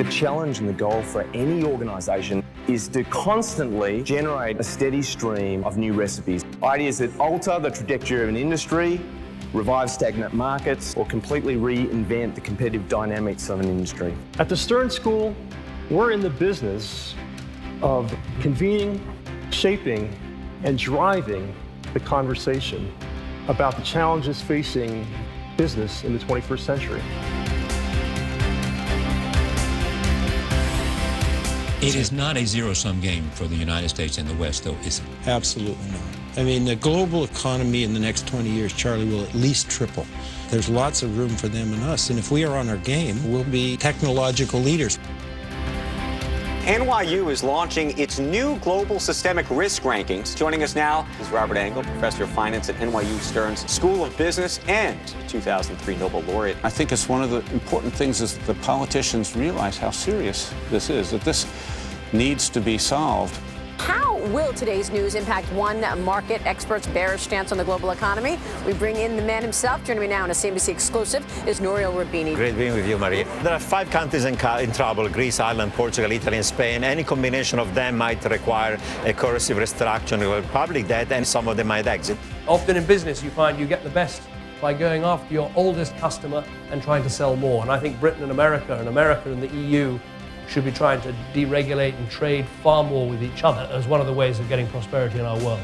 The challenge and the goal for any organisation is to constantly generate a steady stream of new recipes. Ideas that alter the trajectory of an industry, revive stagnant markets, or completely reinvent the competitive dynamics of an industry. At the Stern School, we're in the business of convening, shaping, and driving the conversation about the challenges facing business in the 21st century. It is not a zero-sum game for the United States and the West, though, is it? Absolutely not. I mean, the global economy in the next 20 years, Charlie, will at least triple. There's lots of room for them and us, and if we are on our game, we'll be technological leaders. NYU is launching its new global systemic risk rankings. Joining us now is Robert Engle, professor of finance at NYU Stern's School of Business and 2003 Nobel laureate. I think it's one of the important things is that the politicians realize how serious this is, that this needs to be solved. How will today's news impact one market expert's bearish stance on the global economy? We bring in the man himself. Joining me now on a CNBC exclusive is NOURIEL ROUBINI. Great being with you, Maria. There are 5 countries in trouble: Greece, Ireland, Portugal, Italy, and Spain. Any combination of them might require a coercive restructuring of public debt, and some of them might exit. Often in business, you find you get the best by going after your oldest customer and trying to sell more. And I think Britain and America and the EU should be trying to deregulate and trade far more with each other as one of the ways of getting prosperity in our world.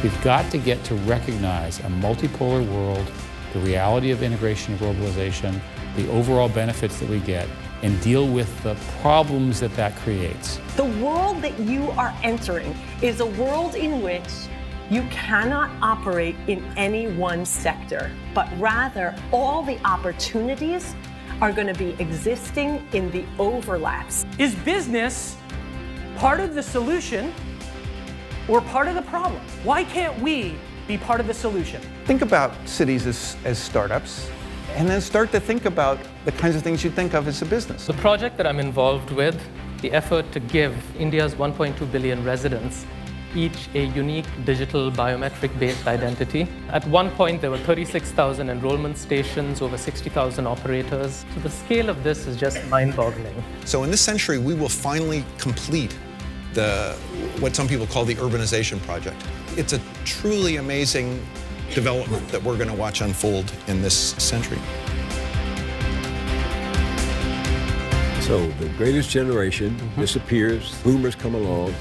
We've got to get to recognize a multipolar world, the reality of integration and globalization, the overall benefits that we get, and deal with the problems that that creates. The world that you are entering is a world in which you cannot operate in any one sector, but rather all the opportunities are going to be existing in the overlaps. Is business part of the solution or part of the problem? Why can't we be part of the solution? Think about cities as startups, and then start to think about the kinds of things you think of as a business. The project that I'm involved with, the effort to give India's 1.2 billion residents each a unique digital biometric-based identity. At one point, there were 36,000 enrollment stations, over 60,000 operators. So the scale of this is just mind-boggling. So in this century, we will finally complete what some people call the urbanization project. It's a truly amazing development that we're going to watch unfold in this century. So the greatest generation disappears, boomers come along,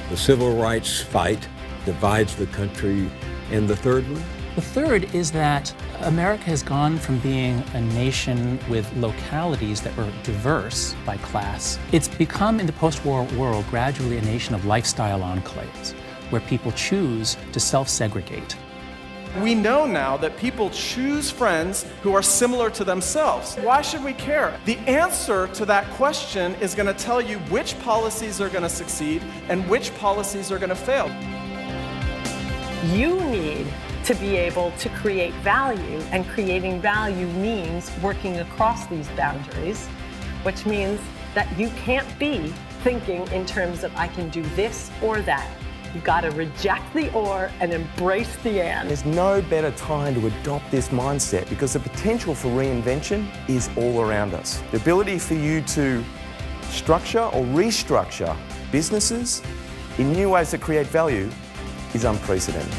the civil rights fight divides the country, and the third one? The third is that America has gone from being a nation with localities that were diverse by class. It's become, in the post-war world, gradually a nation of lifestyle enclaves, where people choose to self-segregate. We know now that people choose friends who are similar to themselves. Why should we care? The answer to that question is going to tell you which policies are going to succeed and which policies are going to fail. You need to be able to create value, and creating value means working across these boundaries, which means that you can't be thinking in terms of I can do this or that. You've got to reject the or and embrace the and. There's no better time to adopt this mindset because the potential for reinvention is all around us. The ability for you to structure or restructure businesses in new ways that create value is unprecedented.